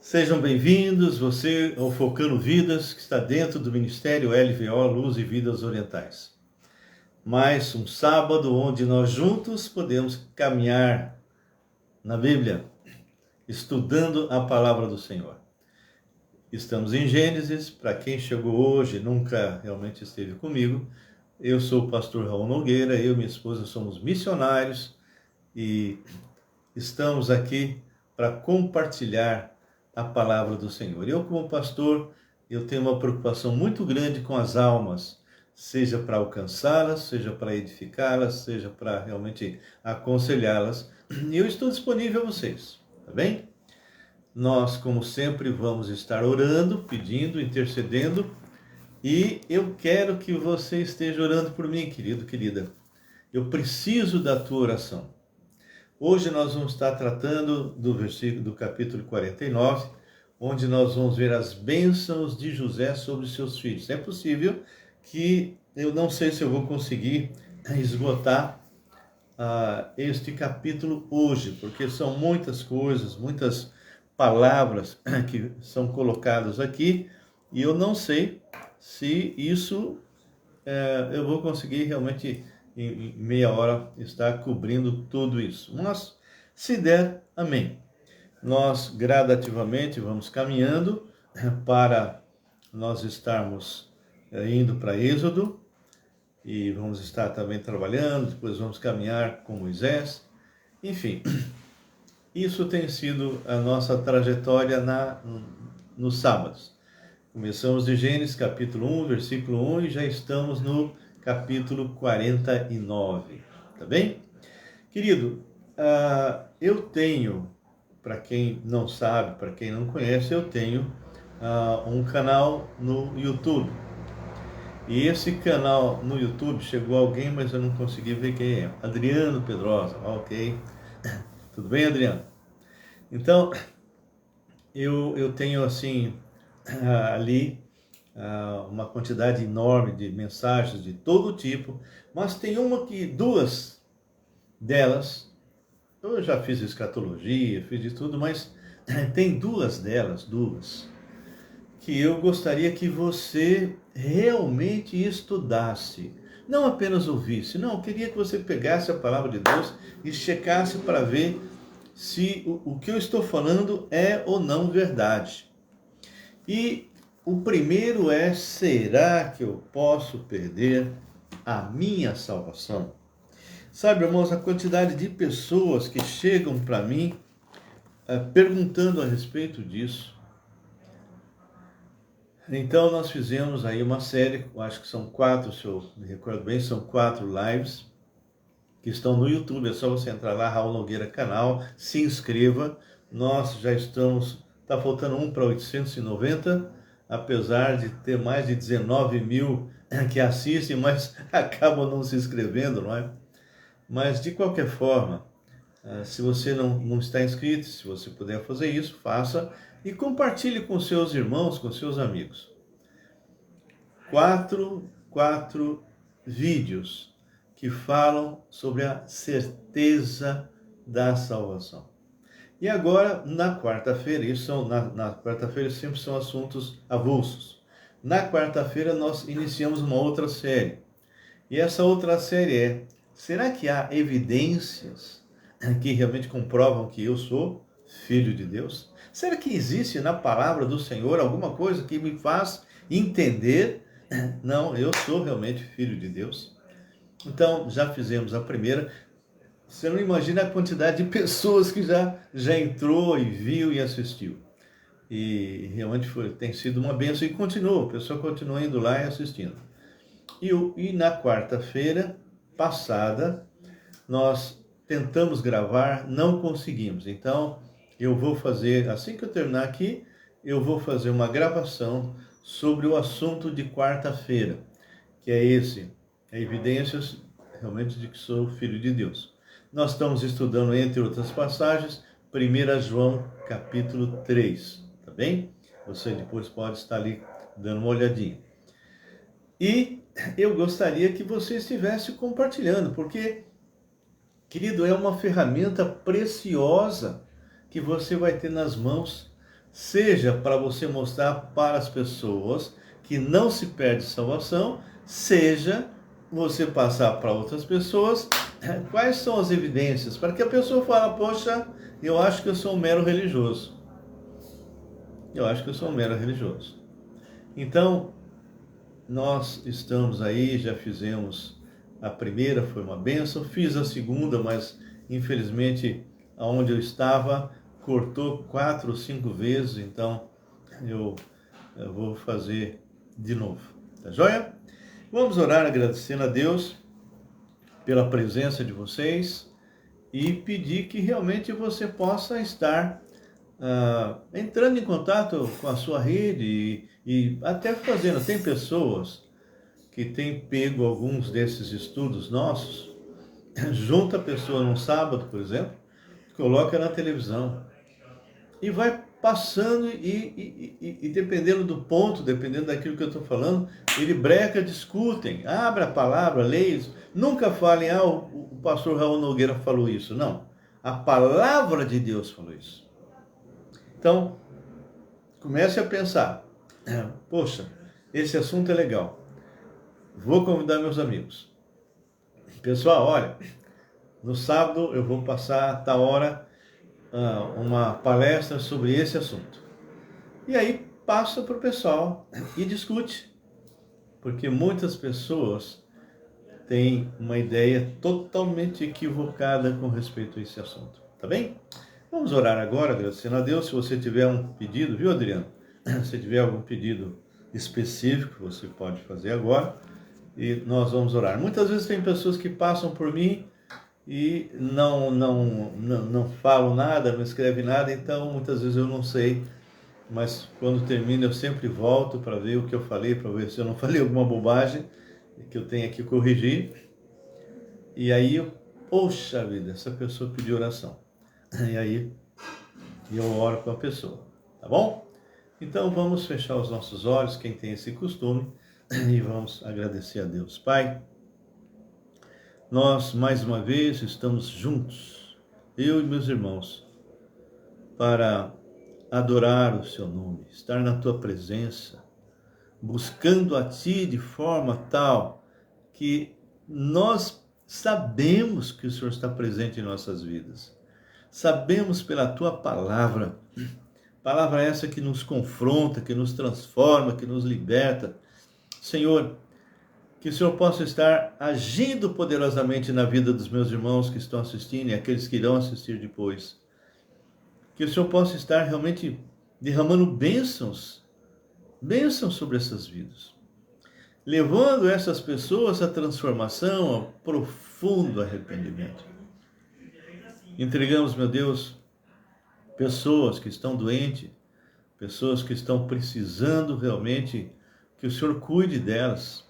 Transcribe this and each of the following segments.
Sejam bem-vindos, você ao Focando Vidas, que está dentro do Ministério LVO Luz e Vidas Orientais. Mais um sábado onde nós juntos podemos caminhar na Bíblia, estudando a Palavra do Senhor. Estamos em Gênesis, para quem chegou hoje e nunca realmente esteve comigo, eu sou o pastor Raul Nogueira, eu e minha esposa somos missionários e estamos aqui para compartilhar a palavra do Senhor. Eu, como pastor, eu tenho uma preocupação muito grande com as almas, seja para alcançá-las, seja para edificá-las, seja para realmente aconselhá-las. E eu estou disponível a vocês, tá bem? Nós, como sempre, vamos estar orando, pedindo, intercedendo, e eu quero que você esteja orando por mim, querido, querida. Eu preciso da tua oração. Hoje nós vamos estar tratando do versículo do capítulo 49, onde nós vamos ver as bênçãos de José sobre seus filhos. É possível que eu não sei se eu vou conseguir esgotar este capítulo hoje, porque são muitas coisas, muitas palavras que são colocadas aqui, e eu não sei se isso eu vou conseguir realmente em meia hora estar cobrindo tudo isso. Mas, se der, amém. Nós gradativamente vamos caminhando para nós estarmos indo para Êxodo, e vamos estar também trabalhando, depois vamos caminhar com Moisés. Enfim, isso tem sido a nossa trajetória nos sábados. Começamos de Gênesis capítulo 1, versículo 1, e já estamos no capítulo 49, tá bem? Querido, eu tenho, para quem não sabe, para quem não conhece, eu tenho um canal no YouTube. E esse canal no YouTube, chegou alguém, mas eu não consegui ver quem é. Adriano Pedrosa, ok. Tudo bem, Adriano? Então, eu tenho assim, ali, uma quantidade enorme de mensagens de todo tipo, mas tem duas delas, eu já fiz escatologia, fiz de tudo, mas tem duas delas, que eu gostaria que você realmente estudasse, não apenas ouvisse, não, eu queria que você pegasse a palavra de Deus e checasse para ver se o que eu estou falando é ou não verdade. E o primeiro é: será que eu posso perder a minha salvação? Sabe, irmãos, a quantidade de pessoas que chegam para mim perguntando a respeito disso. Então nós fizemos aí uma série, acho que são 4, se eu me recordo bem, são 4 lives que estão no YouTube. É só você entrar lá, Raul Nogueira canal, se inscreva. Nós já estamos, está faltando um para 890, apesar de ter mais de 19 mil que assistem, mas acabam não se inscrevendo, não é? Mas de qualquer forma, se você não está inscrito, se você puder fazer isso, faça e compartilhe com seus irmãos, com seus amigos. 4 vídeos que falam sobre a certeza da salvação. E agora, na quarta-feira, na quarta-feira sempre são assuntos avulsos. Na quarta-feira nós iniciamos uma outra série. E essa outra série será que há evidências que realmente comprovam que eu sou filho de Deus? Será que existe na palavra do Senhor alguma coisa que me faz entender, não, eu sou realmente filho de Deus? Então, já fizemos a primeira. Você não imagina a quantidade de pessoas que já entrou e viu e assistiu. E realmente tem sido uma bênção e continua, a pessoa continua indo lá e assistindo. E na quarta-feira passada, nós tentamos gravar, não conseguimos. Então, eu vou fazer, assim que eu terminar aqui, eu vou fazer uma gravação sobre o assunto de quarta-feira, que é evidências realmente de que sou filho de Deus. Nós estamos estudando, entre outras passagens, 1 João capítulo 3, tá bem? Você depois pode estar ali dando uma olhadinha. E eu gostaria que você estivesse compartilhando, porque, querido, é uma ferramenta preciosa que você vai ter nas mãos seja para você mostrar para as pessoas que não se perde salvação, seja você passar para outras pessoas quais são as evidências, para que a pessoa fale, poxa, eu acho que eu sou um mero religioso. Eu acho que eu sou um mero religioso. Então, nós estamos aí, já fizemos a primeira, foi uma bênção, fiz a segunda, mas infelizmente aonde eu estava cortou 4 ou 5 vezes, então eu vou fazer de novo, tá joia? Vamos orar agradecendo a Deus pela presença de vocês e pedir que realmente você possa estar entrando em contato com a sua rede e até fazendo. Tem pessoas que têm pego alguns desses estudos nossos, junta a pessoa num sábado, por exemplo, coloca na televisão e vai passando e dependendo do ponto, dependendo daquilo que eu estou falando, ele breca, discutem, abre a palavra, leia isso. Nunca falem, o pastor Raul Nogueira falou isso. Não, a palavra de Deus falou isso. Então, comece a pensar, poxa, esse assunto é legal, vou convidar meus amigos. Pessoal, olha, no sábado eu vou passar a tal hora uma palestra sobre esse assunto. E aí passa para o pessoal e discute, porque muitas pessoas têm uma ideia totalmente equivocada com respeito a esse assunto, tá bem? Vamos orar agora, agradecendo a Deus. Se você tiver um pedido, viu, Adriano? Se tiver algum pedido específico, você pode fazer agora e nós vamos orar. Muitas vezes tem pessoas que passam por mim e não falam nada, não escrevem nada, então muitas vezes eu não sei, mas quando termina eu sempre volto para ver o que eu falei, para ver se eu não falei alguma bobagem que eu tenho que corrigir. E aí, poxa vida, essa pessoa pediu oração. E aí eu oro com a pessoa, tá bom? Então vamos fechar os nossos olhos, quem tem esse costume, e vamos agradecer a Deus. Pai, nós mais uma vez estamos juntos, eu e meus irmãos, para adorar o seu nome, estar na tua presença, buscando a ti de forma tal que nós sabemos que o Senhor está presente em nossas vidas. Sabemos pela tua palavra essa que nos confronta, que nos transforma, que nos liberta. Senhor, que o Senhor possa estar agindo poderosamente na vida dos meus irmãos que estão assistindo e aqueles que irão assistir depois. Que o Senhor possa estar realmente derramando bênçãos sobre essas vidas, levando essas pessoas à transformação, ao profundo arrependimento. Entregamos, meu Deus, pessoas que estão doentes, pessoas que estão precisando realmente que o Senhor cuide delas.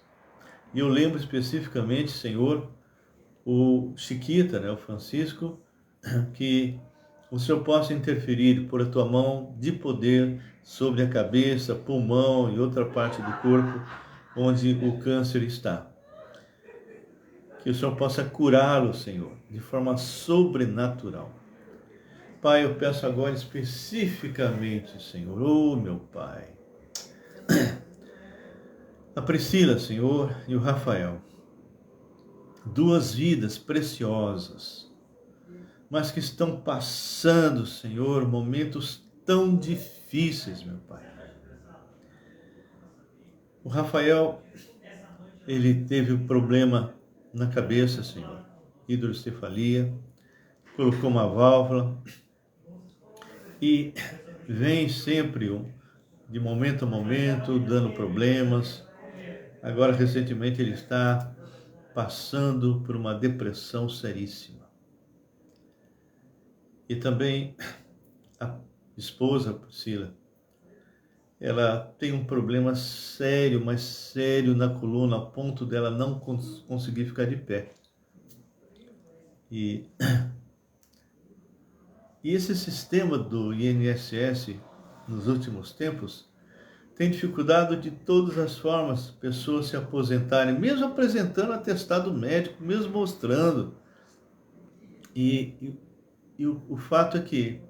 E eu lembro especificamente, Senhor, o Chiquita, o Francisco, que o Senhor possa interferir por a tua mão de poder sobre a cabeça, pulmão e outra parte do corpo onde o câncer está. Que o Senhor possa curá-lo, Senhor, de forma sobrenatural. Pai, eu peço agora especificamente, Senhor, meu Pai, a Priscila, Senhor, e o Rafael, 2 vidas preciosas, mas que estão passando, Senhor, momentos tão difíceis, meu Pai. O Rafael, ele teve um problema na cabeça, Senhor, hidrocefalia, colocou uma válvula e vem sempre de momento a momento dando problemas. Agora, recentemente, ele está passando por uma depressão seríssima. E também a esposa, Priscila, ela tem um problema sério, mas sério na coluna, a ponto dela não conseguir ficar de pé. E esse sistema do INSS, nos últimos tempos, tem dificultado de todas as formas pessoas se aposentarem, mesmo apresentando atestado médico, mesmo mostrando. E o fato é que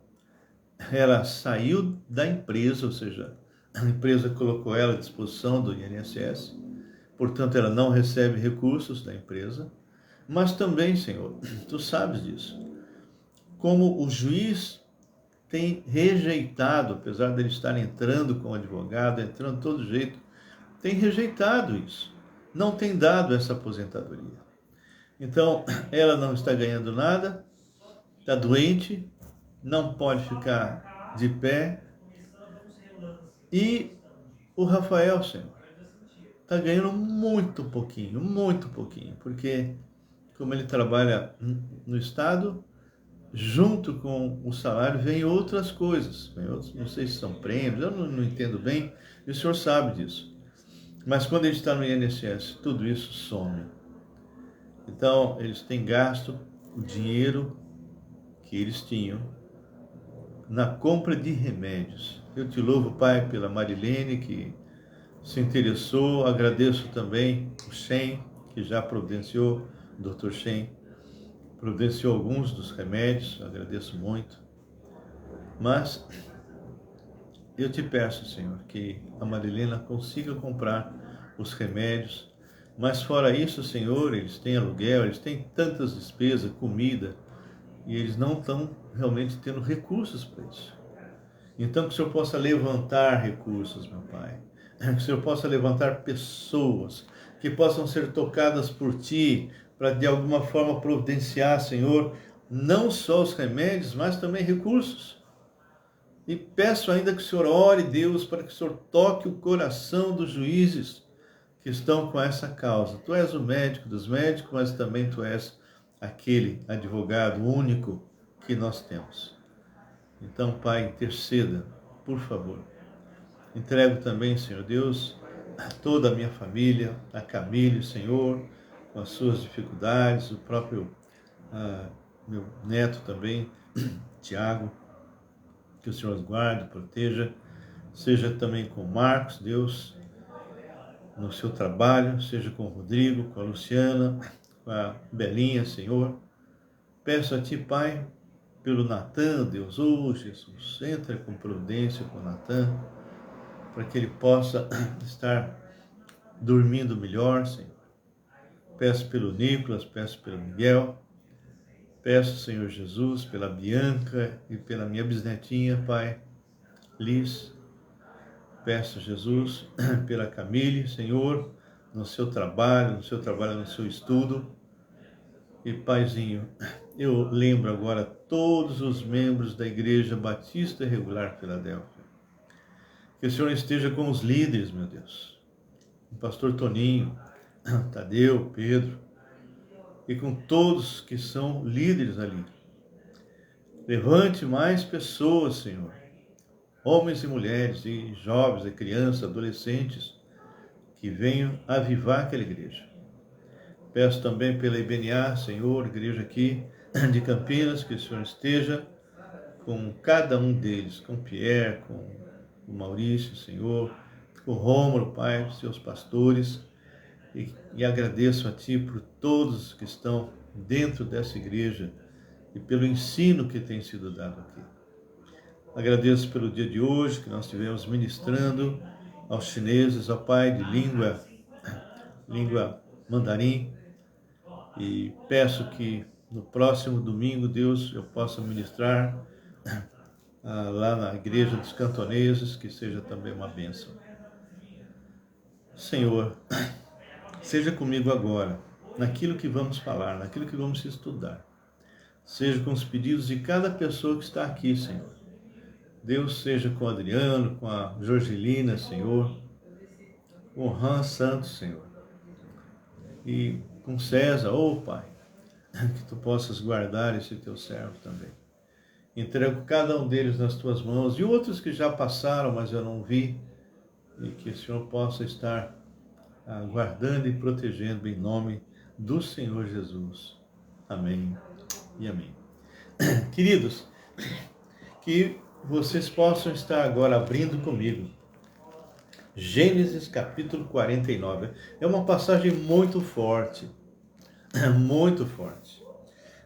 ela saiu da empresa, ou seja, a empresa colocou ela à disposição do INSS, portanto ela não recebe recursos da empresa, mas também, Senhor, tu sabes disso, como o juiz tem rejeitado, apesar dele estar entrando com advogado, entrando de todo jeito, tem rejeitado isso, não tem dado essa aposentadoria. Então, ela não está ganhando nada, está doente, não pode ficar de pé. E o Rafael, Senhor, está ganhando muito pouquinho, porque como ele trabalha no Estado, junto com o salário vem outras coisas, vem outros, não sei se são prêmios, eu não entendo bem, e o senhor sabe disso. Mas quando ele está no INSS, tudo isso some. Então, eles têm gasto o dinheiro que eles tinham na compra de remédios. Eu te louvo, Pai, pela Marilene, que se interessou. Agradeço também o Shen, que já providenciou, o Dr. Shen, providenciou alguns dos remédios, agradeço muito. Mas eu te peço, Senhor, que a Marilena consiga comprar os remédios. Mas fora isso, Senhor, eles têm aluguel, eles têm tantas despesas, comida, e eles não estão realmente tendo recursos para isso. Então, que o Senhor possa levantar recursos, meu Pai. Que o Senhor possa levantar pessoas que possam ser tocadas por Ti, para de alguma forma providenciar, Senhor, não só os remédios, mas também recursos. E peço ainda que o Senhor ore, Deus, para que o Senhor toque o coração dos juízes que estão com essa causa. Tu és o médico dos médicos, mas também Tu és aquele advogado único que nós temos. Então, Pai, interceda, por favor. Entrego também, Senhor Deus, a toda a minha família, a Camille, Senhor, com as suas dificuldades, o próprio meu neto também, Tiago, que o Senhor os guarde, proteja, seja também com o Marcos, Deus, no seu trabalho, seja com o Rodrigo, com a Luciana, com a Belinha, Senhor. Peço a Ti, Pai, pelo Natan, Deus, Jesus, entra com providência com o Natan, para que ele possa estar dormindo melhor, Senhor. Peço pelo Nicolas, peço pelo Miguel, peço, Senhor Jesus, pela Bianca e pela minha bisnetinha, Pai, Liz. Peço, Jesus, pela Camille, Senhor, no seu trabalho, no seu estudo. E, Paizinho, eu lembro agora todos os membros da Igreja Batista Regular Filadélfia. Que o Senhor esteja com os líderes, meu Deus. O pastor Toninho, Tadeu, Pedro, e com todos que são líderes ali. Levante mais pessoas, Senhor. Homens e mulheres, e jovens, e crianças, adolescentes, que venham avivar aquela igreja. Peço também pela IBNA, Senhor, igreja aqui de Campinas, que o Senhor esteja com cada um deles, com Pierre, com o Maurício, Senhor, com o Rômulo, Pai, seus pastores, e agradeço a Ti por todos que estão dentro dessa igreja e pelo ensino que tem sido dado aqui. Agradeço pelo dia de hoje, que nós estivemos ministrando aos chineses, ó Pai, de língua mandarim, e peço que no próximo domingo, Deus, eu possa ministrar lá na igreja dos cantoneses, que seja também uma bênção. Senhor, seja comigo agora, naquilo que vamos falar, naquilo que vamos estudar. Seja com os pedidos de cada pessoa que está aqui, Senhor. Deus seja com o Adriano, com a Jorgelina, Senhor, com o Han Santos, Senhor. E com César, Pai, que Tu possas guardar esse Teu servo também. Entrego cada um deles nas Tuas mãos, e outros que já passaram, mas eu não vi, e que o Senhor possa estar guardando e protegendo em nome do Senhor Jesus. Amém e amém. Queridos, que vocês possam estar agora abrindo comigo Gênesis capítulo 49. É uma passagem muito forte.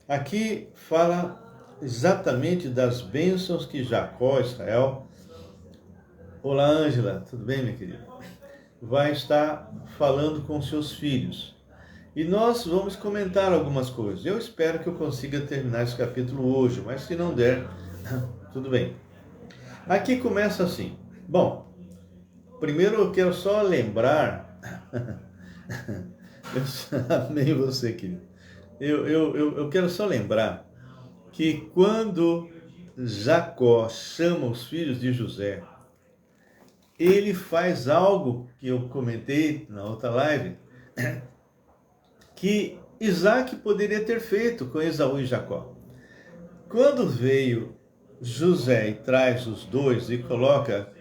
Aqui fala exatamente das bênçãos que Jacó, Israel... Olá, Ângela, tudo bem, minha querida? Vai estar falando com seus filhos. E nós vamos comentar algumas coisas. Eu espero que eu consiga terminar esse capítulo hoje, mas se não der, tudo bem. Aqui começa assim. Bom, primeiro eu quero só lembrar... Eu amei você, querido. Eu quero só lembrar que quando Jacó chama os filhos de José, ele faz algo que eu comentei na outra live, que Isaac poderia ter feito com Esaú e Jacó. Quando veio José e traz os dois e coloca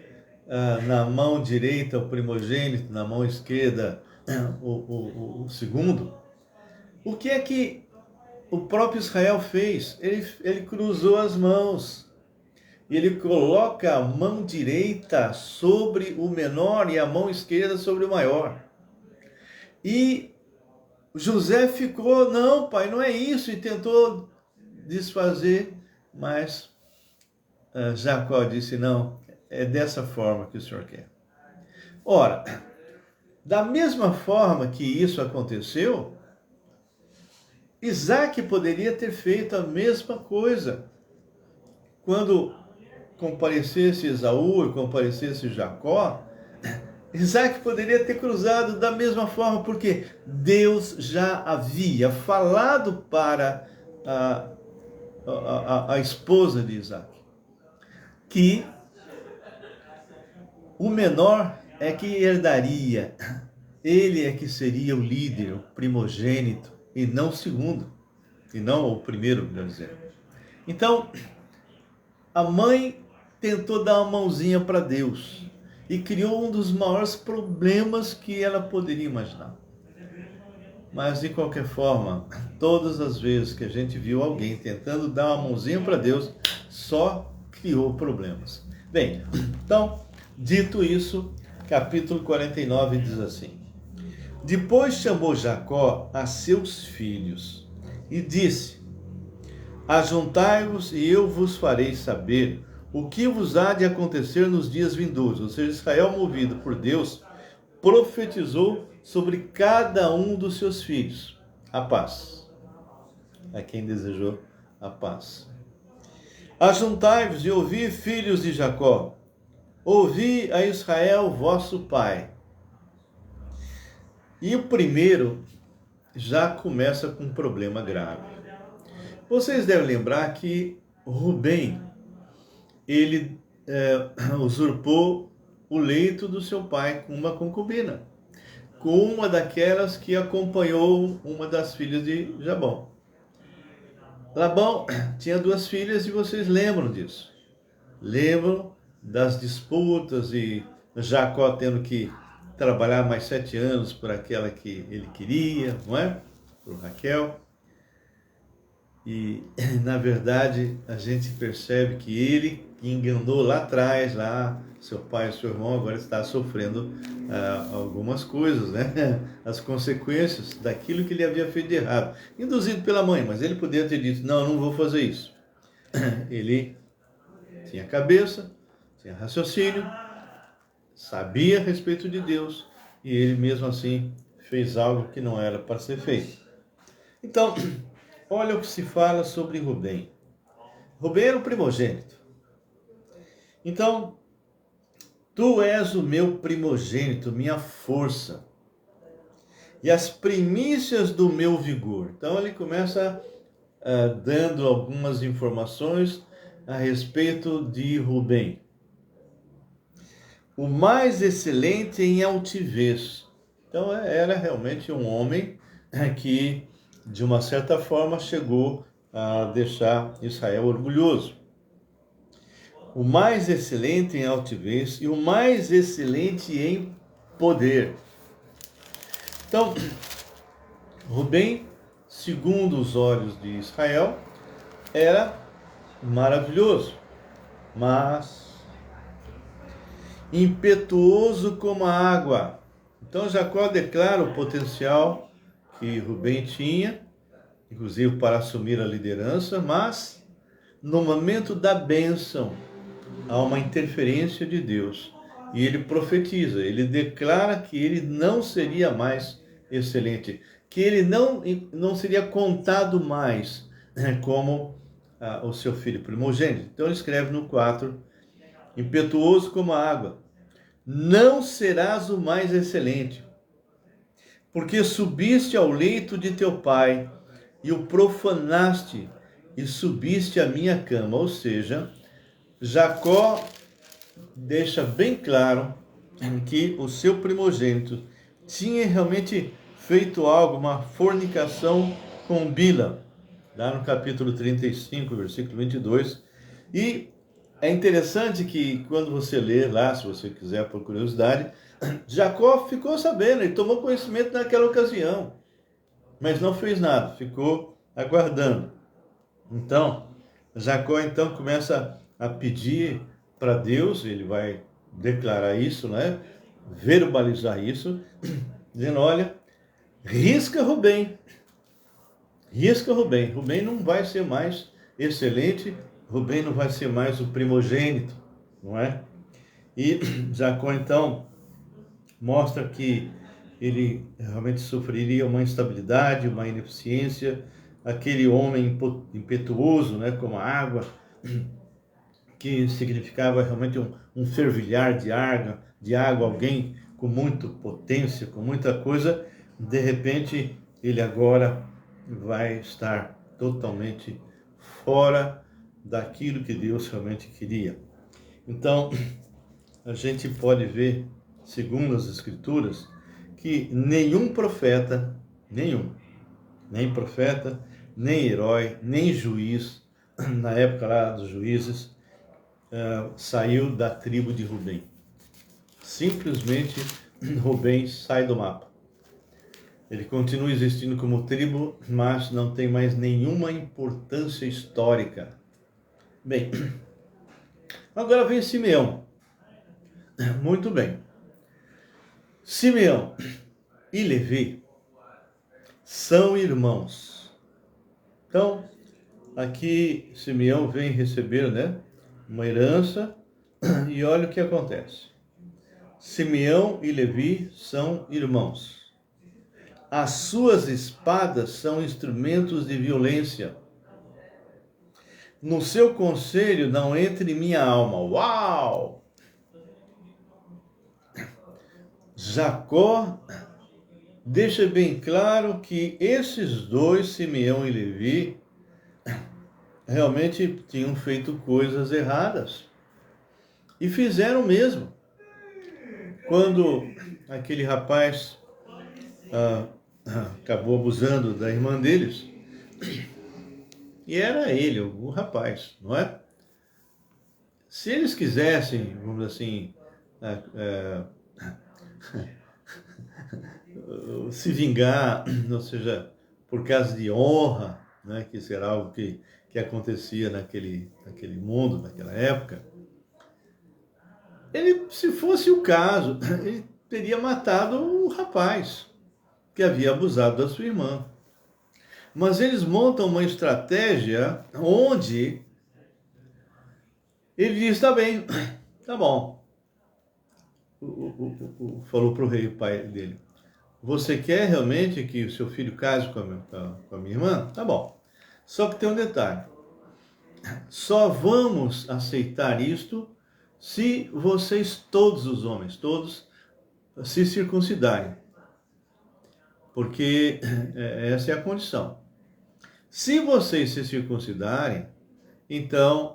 na mão direita o primogênito, na mão esquerda o segundo, o que é que o próprio Israel fez? Ele cruzou as mãos. E ele coloca a mão direita sobre o menor e a mão esquerda sobre o maior. E José ficou, não, pai, não é isso, e tentou desfazer, mas Jacó disse, não, é dessa forma que o senhor quer. Ora, da mesma forma que isso aconteceu, Isaac poderia ter feito a mesma coisa. Quando comparecesse Esaú e comparecesse Jacó, Isaac poderia ter cruzado da mesma forma, porque Deus já havia falado para a esposa de Isaac que o menor é que herdaria, ele é que seria o líder, o primogênito, e não o segundo, e não o primeiro, melhor dizendo. Então, a mãe tentou dar uma mãozinha para Deus e criou um dos maiores problemas que ela poderia imaginar. Mas, de qualquer forma, todas as vezes que a gente viu alguém tentando dar uma mãozinha para Deus, só criou problemas. Bem, então, dito isso, capítulo 49 diz assim: Depois chamou Jacó a seus filhos e disse: Ajuntai-vos e eu vos farei saber o que vos há de acontecer nos dias vindouros. Ou seja, Israel, movido por Deus, profetizou sobre cada um dos seus filhos a paz. A quem desejou a paz. Ajuntai-vos e ouvi, filhos de Jacó. Ouvi a Israel, vosso pai. E o primeiro já começa com um problema grave. Vocês devem lembrar que Rubem, ele usurpou o leito do seu pai com uma concubina, com uma daquelas que acompanhou uma das filhas de Labão. Labão tinha duas filhas e vocês lembram disso. Lembram das disputas e Jacó tendo que trabalhar mais 7 anos por aquela que ele queria, não é? Por Raquel. E, na verdade, a gente percebe que ele enganou lá atrás, lá, seu pai e seu irmão, agora está sofrendo algumas coisas, né? As consequências daquilo que ele havia feito de errado. Induzido pela mãe, mas ele poderia ter dito, não vou fazer isso. Ele tinha cabeça, tinha raciocínio, sabia a respeito de Deus, e ele mesmo assim fez algo que não era para ser feito. Então, olha o que se fala sobre Rubem. Rubem era o primogênito. Então, tu és o meu primogênito, minha força, e as primícias do meu vigor. Então, ele começa dando algumas informações a respeito de Rubem. O mais excelente em altivez. Então, era realmente um homem que, de uma certa forma, chegou a deixar Israel orgulhoso. O mais excelente em altivez e o mais excelente em poder. Então, Rubem, segundo os olhos de Israel, era maravilhoso, mas impetuoso como a água. Então Jacó declara o potencial que Rubem tinha, inclusive para assumir a liderança, mas no momento da bênção, há uma interferência de Deus. E ele profetiza, ele declara que ele não seria mais excelente, que ele não seria contado mais como o seu filho primogênito. Então ele escreve no 4, impetuoso como a água, não serás o mais excelente, porque subiste ao leito de teu pai e o profanaste e subiste à minha cama. Ou seja, Jacó deixa bem claro que o seu primogênito tinha realmente feito algo, uma fornicação com Bila, lá no capítulo 35, versículo 22. E é interessante que quando você lê lá, se você quiser por curiosidade, Jacó ficou sabendo, ele tomou conhecimento naquela ocasião, mas não fez nada, ficou aguardando. Então, Jacó então começa a pedir para Deus, ele vai declarar isso, né? Verbalizar isso, dizendo, olha, risca Rubem, Rubem não vai ser mais excelente, Rubem não vai ser mais o primogênito, não é? E Jacó então mostra que ele realmente sofreria uma instabilidade, uma ineficiência, aquele homem impetuoso, né, como a água, que significava realmente um fervilhar de água, alguém com muita potência, com muita coisa, de repente ele agora vai estar totalmente fora daquilo que Deus realmente queria. Então, a gente pode ver, segundo as Escrituras, que nenhum profeta, nem profeta, nem herói, nem juiz, na época lá dos juízes, saiu da tribo de Rubem. Simplesmente Rubem sai do mapa. Ele continua existindo como tribo, mas não tem mais nenhuma importância histórica. Bem, agora vem Simeão. Muito bem. Simeão e Levi são irmãos. Então, aqui Simeão vem receber, né, uma herança, e olha o que acontece. Simeão e Levi são irmãos. As suas espadas são instrumentos de violência. No seu conselho não entre minha alma. Uau! Jacó deixa bem claro que esses dois, Simeão e Levi, realmente tinham feito coisas erradas. E fizeram mesmo. Quando aquele rapaz acabou abusando da irmã deles, e era ele, o rapaz, não é? Se eles quisessem, vamos dizer assim, se vingar, ou seja, por causa de honra, né, que isso era algo que acontecia naquele mundo, naquela época, ele, se fosse o caso, ele teria matado o rapaz que havia abusado da sua irmã. Mas eles montam uma estratégia onde ele diz, tá bem, tá bom. Falou para o rei, o pai dele, você quer realmente que o seu filho case com a minha irmã? Tá bom. Só que tem um detalhe. Só vamos aceitar isto se vocês, todos os homens, todos, se circuncidarem. Porque essa é a condição. Se vocês se circuncidarem, então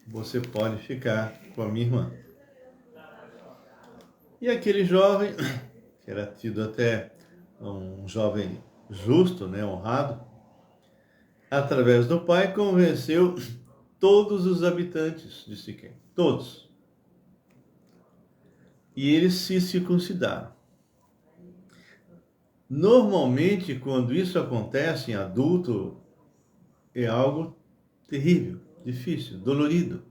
você pode ficar com a minha irmã. E aquele jovem, que era tido até um jovem justo, né, honrado, através do pai, convenceu todos os habitantes de Siquém, todos. E eles se circuncidaram. Normalmente, quando isso acontece em adulto, é algo terrível, difícil, dolorido.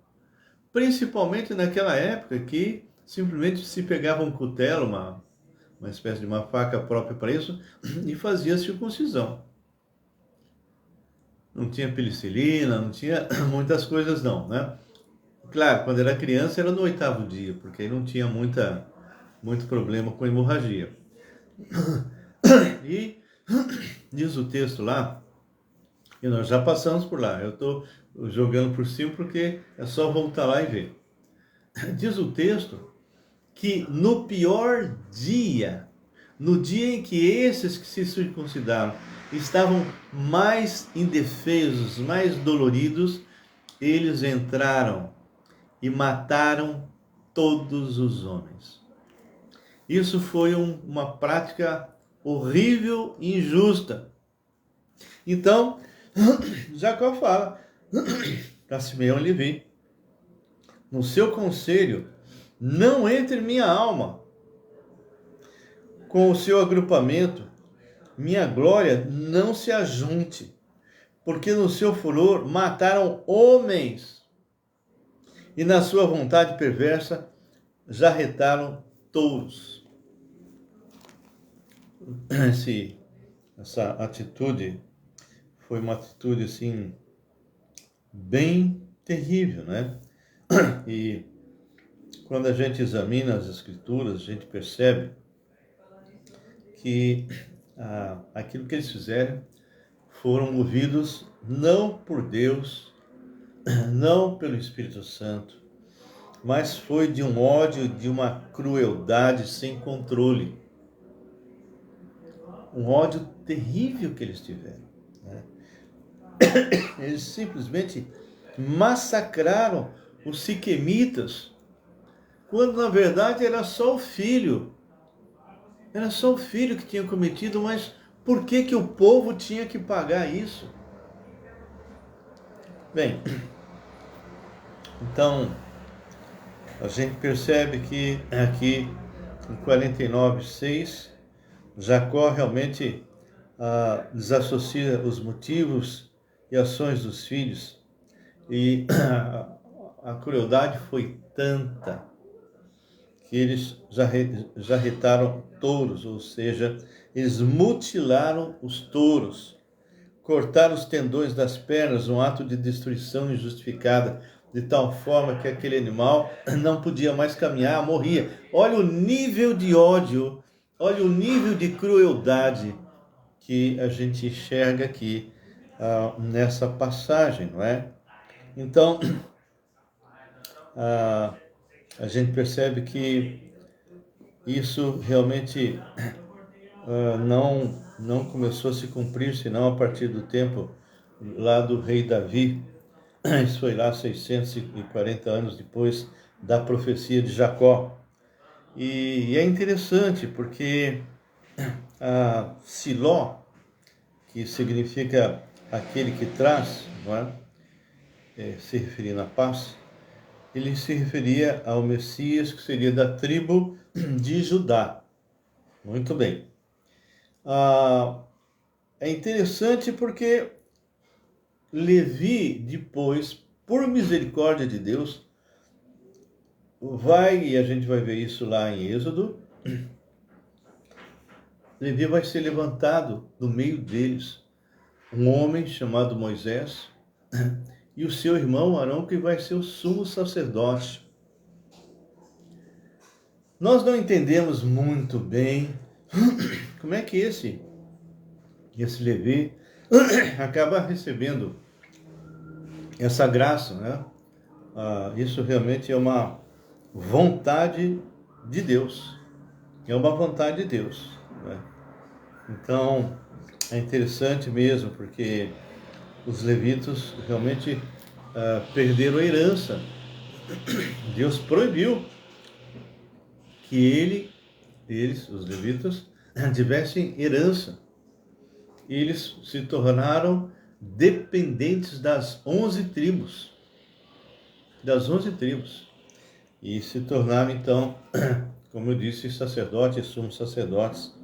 Principalmente naquela época que simplesmente se pegava um cutelo, uma espécie de uma faca própria para isso, e fazia circuncisão. não tinha penicilina, não tinha muitas coisas não, né? Claro, quando era criança era no 8º dia, porque aí não tinha muito problema com hemorragia. E diz o texto lá, e nós já passamos por lá, eu estou jogando por cima porque é só voltar lá e ver. Diz o texto que no pior dia, no dia em que esses que se circuncidaram estavam mais indefesos, mais doloridos, eles entraram e mataram todos os homens. Isso foi uma prática horrível e injusta. Então, Jacó fala para Simeão e Levi: no seu conselho não entre minha alma, com o seu agrupamento minha glória não se ajunte, porque no seu furor mataram homens, e na sua vontade perversa jarretaram touros. Essa atitude foi uma atitude assim bem terrível, né? E quando a gente examina as escrituras, a gente percebe que aquilo que eles fizeram foram movidos não por Deus, não pelo Espírito Santo, mas foi de um ódio, de uma crueldade sem controle. Um ódio terrível que eles tiveram, né? Eles simplesmente massacraram os siquemitas, quando na verdade era só o filho. Era só o filho que tinha cometido, mas por que o povo tinha que pagar isso? Bem, então a gente percebe que aqui em 49:6, Jacó realmente desassocia os motivos e ações dos filhos, e a crueldade foi tanta que eles jarretaram touros, ou seja, eles mutilaram os touros, cortaram os tendões das pernas, um ato de destruição injustificada, de tal forma que aquele animal não podia mais caminhar, morria. Olha o nível de ódio, olha o nível de crueldade que a gente enxerga aqui nessa passagem, não é? Então, a gente percebe que isso realmente não começou a se cumprir, senão a partir do tempo lá do rei Davi. Isso foi lá 640 anos depois da profecia de Jacó. E é interessante porque Siló, que significa aquele que traz, não é? Se referindo à paz, ele se referia ao Messias, que seria da tribo de Judá. Muito bem. É interessante porque Levi, depois, por misericórdia de Deus, e a gente vai ver isso lá em Êxodo, Levi vai ser levantado no meio deles, um homem chamado Moisés, e o seu irmão Arão, que vai ser o sumo sacerdote. Nós não entendemos muito bem como é que esse Levi acaba recebendo essa graça, né? Isso realmente é uma vontade de Deus. É uma vontade de Deus, né? Então, é interessante mesmo, porque os levitas realmente perderam a herança. Deus proibiu que eles, os levitas, tivessem herança. Eles se tornaram dependentes das 11 tribos. E se tornaram, então, como eu disse, sacerdotes, sumos sacerdotes.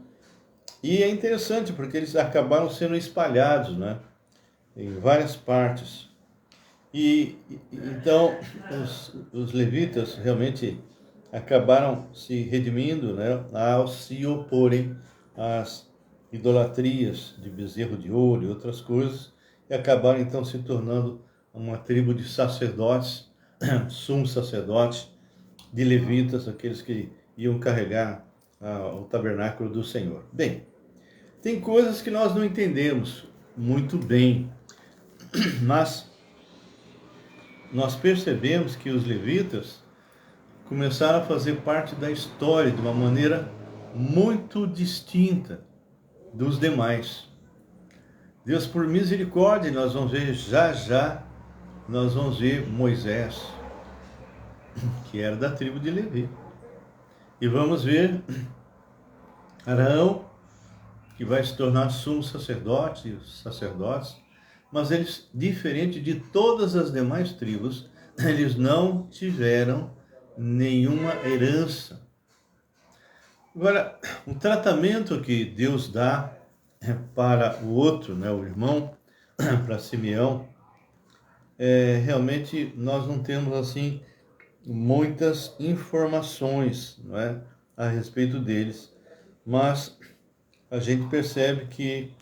E é interessante, porque eles acabaram sendo espalhados, né, em várias partes. Então, os levitas realmente acabaram se redimindo, né, ao se oporem às idolatrias de bezerro de ouro e outras coisas, e acabaram então se tornando uma tribo de sacerdotes, sumos sacerdotes, de levitas, aqueles que iam carregar o tabernáculo do Senhor. Bem, tem coisas que nós não entendemos muito bem, mas nós percebemos que os levitas começaram a fazer parte da história de uma maneira muito distinta dos demais. Deus, por misericórdia, nós vamos ver já, nós vamos ver Moisés, que era da tribo de Levi. E vamos ver Arão, que vai se tornar sumo sacerdote, e os sacerdotes, mas eles, diferente de todas as demais tribos, eles não tiveram nenhuma herança. Agora, o tratamento que Deus dá para o outro, né, o irmão, para Simeão, realmente nós não temos assim muitas informações, não é, a respeito deles, mas a gente percebe que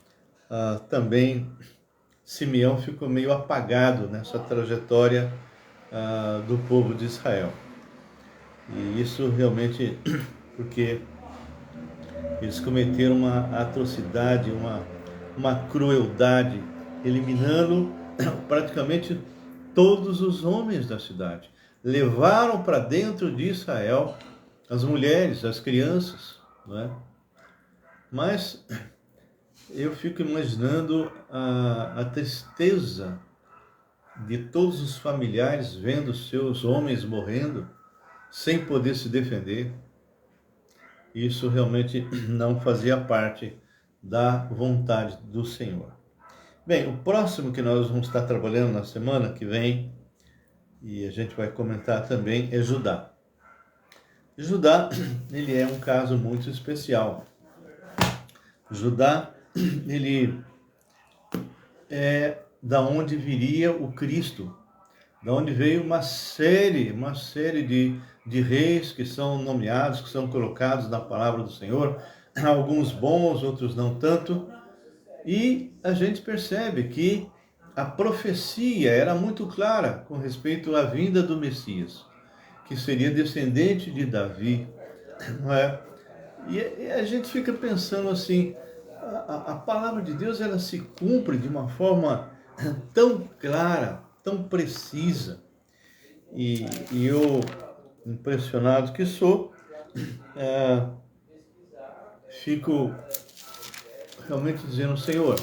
também Simeão ficou meio apagado nessa trajetória do povo de Israel. E isso realmente porque eles cometeram uma atrocidade, uma crueldade, eliminando praticamente todos os homens da cidade. Levaram para dentro de Israel as mulheres, as crianças, não é? Mas eu fico imaginando a tristeza de todos os familiares vendo seus homens morrendo sem poder se defender. Isso realmente não fazia parte da vontade do Senhor. Bem, o próximo que nós vamos estar trabalhando na semana que vem, e a gente vai comentar também, é Judá. Judá, ele é um caso muito especial. Judá, ele é da onde viria o Cristo, da onde veio uma série de reis que são nomeados, que são colocados na palavra do Senhor, alguns bons, outros não tanto, e a gente percebe que a profecia era muito clara com respeito à vinda do Messias, que seria descendente de Davi, não é? E a gente fica pensando assim, a palavra de Deus, ela se cumpre de uma forma tão clara, tão precisa, e eu, impressionado que sou, fico realmente dizendo, Senhor,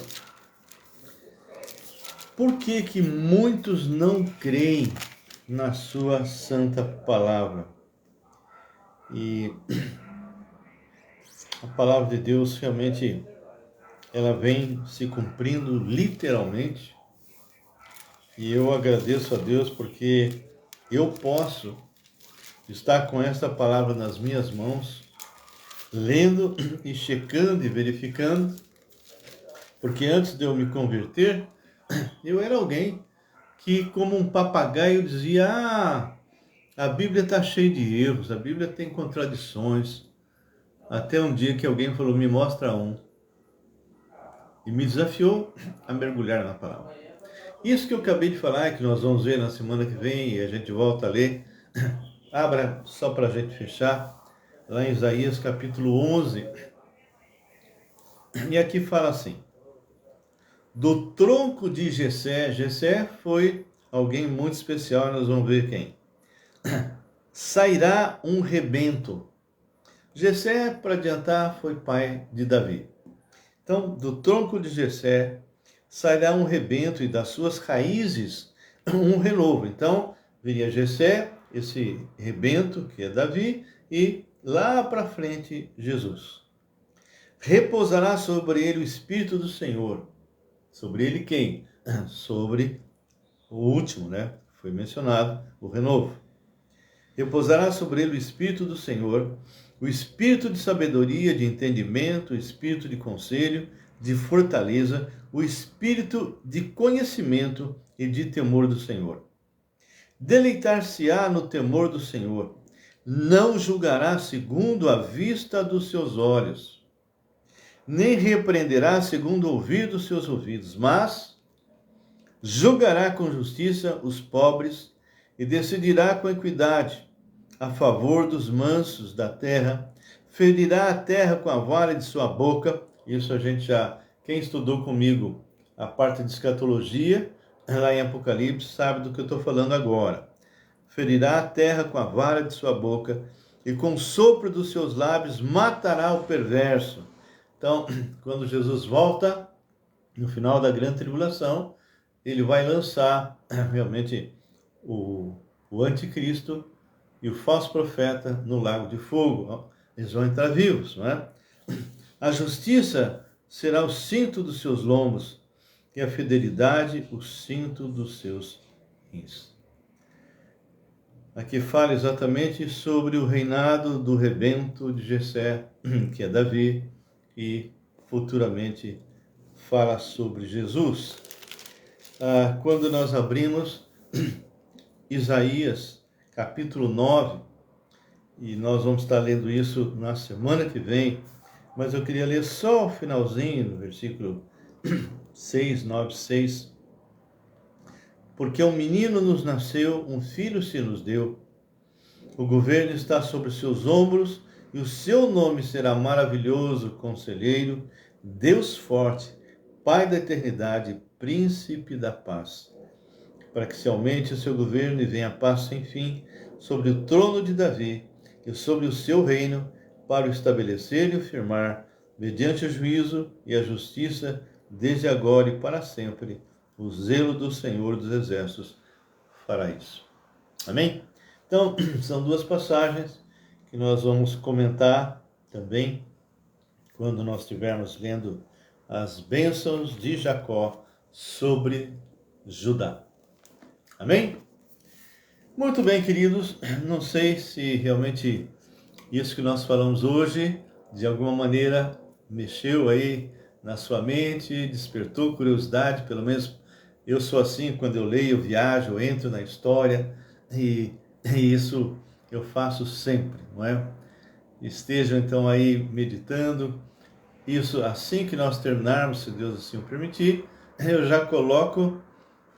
por que que muitos não creem na sua santa palavra? E a palavra de Deus realmente, ela vem se cumprindo literalmente, e eu agradeço a Deus porque eu posso estar com essa palavra nas minhas mãos, lendo e checando e verificando, porque antes de eu me converter, eu era alguém que, como um papagaio, dizia, a Bíblia está cheia de erros, a Bíblia tem contradições, até um dia que alguém falou, me mostra um, e me desafiou a mergulhar na palavra. Isso que eu acabei de falar, que nós vamos ver na semana que vem, e a gente volta a ler, abra só para a gente fechar, lá em Isaías capítulo 11, e aqui fala assim, do tronco de Jessé, Jessé foi alguém muito especial, nós vamos ver quem, sairá um rebento. Jessé, para adiantar, foi pai de Davi. Então, do tronco de Jessé sairá um rebento, e das suas raízes um renovo. Então, viria Jessé, esse rebento, que é Davi, e lá para frente, Jesus. Repousará sobre ele o Espírito do Senhor. Sobre ele quem? Sobre o último, né? Foi mencionado, o renovo. Repousará sobre ele o Espírito do Senhor, o Espírito de sabedoria, de entendimento, o Espírito de conselho, de fortaleza, o Espírito de conhecimento e de temor do Senhor. Deleitar-se-á no temor do Senhor, não julgará segundo a vista dos seus olhos, nem repreenderá segundo o ouvir dos seus ouvidos, mas julgará com justiça os pobres e decidirá com equidade a favor dos mansos da terra, ferirá a terra com a vara de sua boca. Isso a gente já, quem estudou comigo a parte de escatologia, lá em Apocalipse, sabe do que eu estou falando agora. Ferirá a terra com a vara de sua boca e com o sopro dos seus lábios matará o perverso. Então, quando Jesus volta, no final da grande tribulação, ele vai lançar realmente o anticristo e o falso profeta no lago de fogo. Eles vão entrar vivos, não é? A justiça será o cinto dos seus lombos e a fidelidade o cinto dos seus rins. Aqui fala exatamente sobre o reinado do rebento de Jessé, que é Davi, e futuramente fala sobre Jesus. Quando nós abrimos Isaías, capítulo 9, e nós vamos estar lendo isso na semana que vem, mas eu queria ler só o finalzinho, no versículo 6, 9, 6. Porque um menino nos nasceu, um filho se nos deu, o governo está sobre seus ombros, e o seu nome será maravilhoso, conselheiro, Deus forte, Pai da eternidade, príncipe da paz. Para que se aumente o seu governo e venha a paz sem fim sobre o trono de Davi e sobre o seu reino, para o estabelecer e o firmar, mediante o juízo e a justiça, desde agora e para sempre. O zelo do Senhor dos Exércitos fará isso. Amém? Então, são duas passagens que nós vamos comentar também quando nós estivermos lendo as bênçãos de Jacó sobre Judá. Amém? Muito bem, queridos. Não sei se realmente isso que nós falamos hoje, de alguma maneira, mexeu aí na sua mente, despertou curiosidade, pelo menos eu sou assim, quando eu leio, eu viajo, eu entro na história, e isso eu faço sempre, não é? Estejam então aí meditando. Isso, assim que nós terminarmos, se Deus assim o permitir, eu já coloco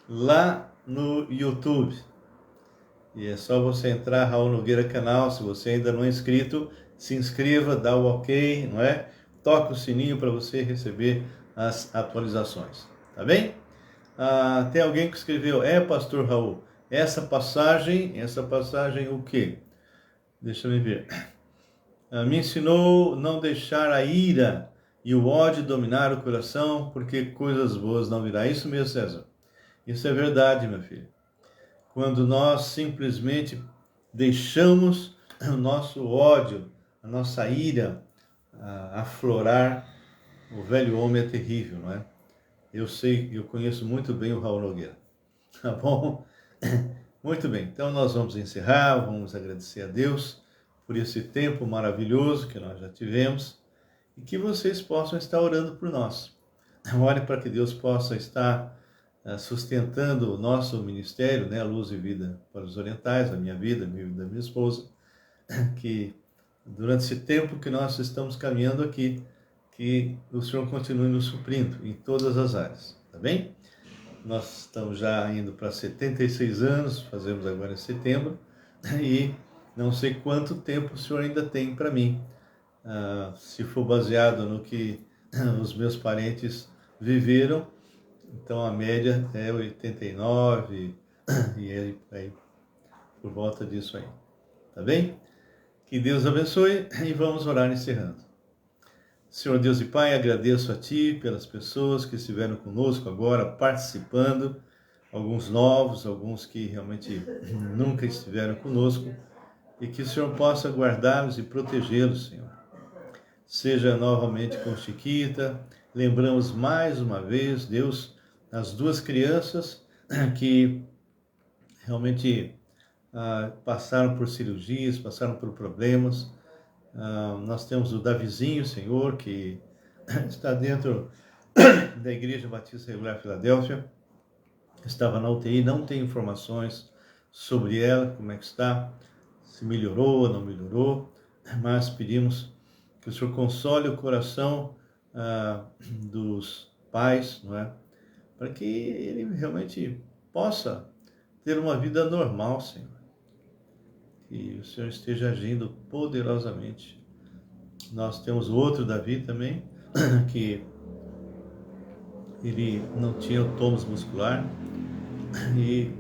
lá no YouTube. E é só você entrar, Raul Nogueira Canal, se você ainda não é inscrito, se inscreva, dá o ok, não é? Toca o sininho para você receber as atualizações, tá bem? Tem alguém que escreveu, pastor Raul, essa passagem o quê? Deixa eu ver. Me ensinou não deixar a ira e o ódio dominar o coração, porque coisas boas não virá. Isso mesmo, César. Isso é verdade, meu filho. Quando nós simplesmente deixamos o nosso ódio, a nossa ira aflorar, o velho homem é terrível, não é? Eu sei, eu conheço muito bem o Raul Nogueira. Tá bom? Muito bem, então nós vamos encerrar, vamos agradecer a Deus por esse tempo maravilhoso que nós já tivemos e que vocês possam estar orando por nós. Ore para que Deus possa estar sustentando o nosso ministério, né, Luz e Vida para os Orientais, a minha vida da minha esposa, que durante esse tempo que nós estamos caminhando aqui, que o Senhor continue nos suprindo em todas as áreas, tá bem? Nós estamos já indo para 76 anos, fazemos agora em setembro, e não sei quanto tempo o Senhor ainda tem para mim. Se for baseado no que os meus parentes viveram, então a média é 89, e aí por volta disso aí. Tá bem? Que Deus abençoe e vamos orar encerrando. Senhor Deus e Pai, agradeço a Ti pelas pessoas que estiveram conosco agora, participando, alguns novos, alguns que realmente nunca estiveram conosco, e que o Senhor possa guardá-los e protegê-los, Senhor. Seja novamente com Chiquita, lembramos mais uma vez, Deus, as duas crianças que realmente passaram por cirurgias, passaram por problemas. Nós temos o Davizinho, Senhor, que está dentro da Igreja Batista Regular Filadélfia, estava na UTI, não tem informações sobre ela, como é que está, se melhorou ou não melhorou, mas pedimos que o Senhor console o coração dos pais, não é? para que ele realmente possa ter uma vida normal, Senhor. Que o Senhor esteja agindo poderosamente. Nós temos o outro Davi também, que ele não tinha o tônus muscular e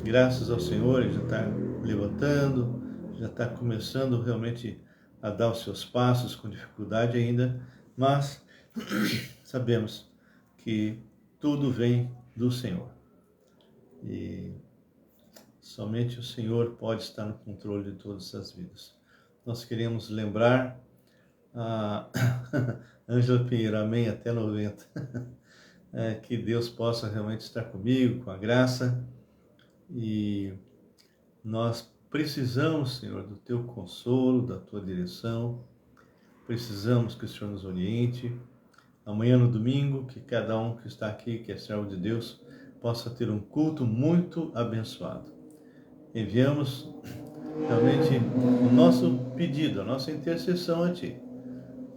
graças ao Senhor ele já está levantando, já está começando realmente a dar os seus passos com dificuldade ainda, mas sabemos que tudo vem do Senhor. E somente o Senhor pode estar no controle de todas essas vidas. Nós queremos lembrar a Ângela Pinheiro, amém, até 90. Que Deus possa realmente estar comigo, com a graça. E nós precisamos, Senhor, do Teu consolo, da Tua direção. Precisamos que o Senhor nos oriente. Amanhã no domingo, que cada um que está aqui, que é servo de Deus, possa ter um culto muito abençoado. Enviamos realmente o nosso pedido, a nossa intercessão a Ti,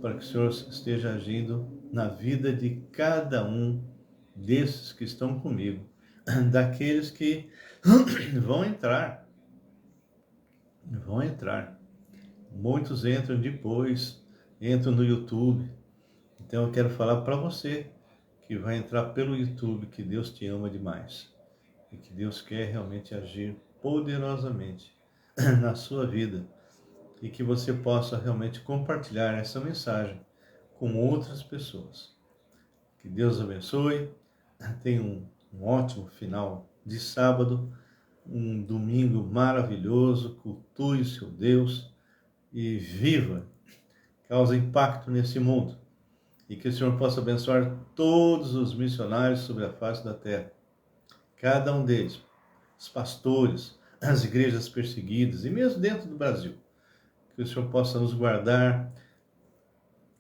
para que o Senhor esteja agindo na vida de cada um desses que estão comigo, daqueles que vão entrar. Muitos entram depois, entram no YouTube. Então eu quero falar para você que vai entrar pelo YouTube, que Deus te ama demais e que Deus quer realmente agir poderosamente na sua vida e que você possa realmente compartilhar essa mensagem com outras pessoas. Que Deus abençoe, tenha um ótimo final de sábado, um domingo maravilhoso, cultue o seu Deus e viva, causa impacto nesse mundo. E que o Senhor possa abençoar todos os missionários sobre a face da terra. Cada um deles, os pastores, as igrejas perseguidas e mesmo dentro do Brasil. Que o Senhor possa nos guardar,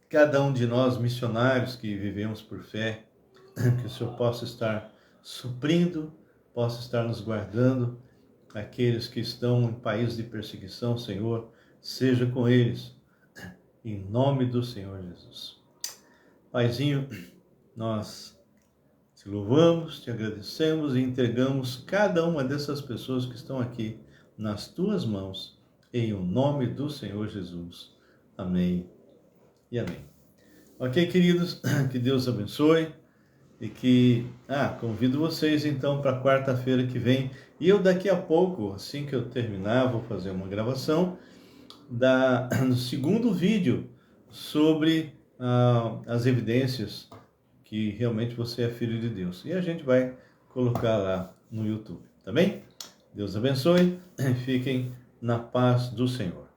cada um de nós missionários que vivemos por fé, que o Senhor possa estar suprindo, possa estar nos guardando. Aqueles que estão em países de perseguição, Senhor, seja com eles, em nome do Senhor Jesus. Paizinho, nós te louvamos, te agradecemos e entregamos cada uma dessas pessoas que estão aqui nas tuas mãos, em o nome do Senhor Jesus. Amém e amém. Ok, queridos, que Deus abençoe e que, convido vocês então para quarta-feira que vem, e eu daqui a pouco, assim que eu terminar, vou fazer uma gravação do segundo vídeo sobre as evidências que realmente você é filho de Deus. E a gente vai colocar lá no YouTube, tá bem? Deus abençoe e fiquem na paz do Senhor.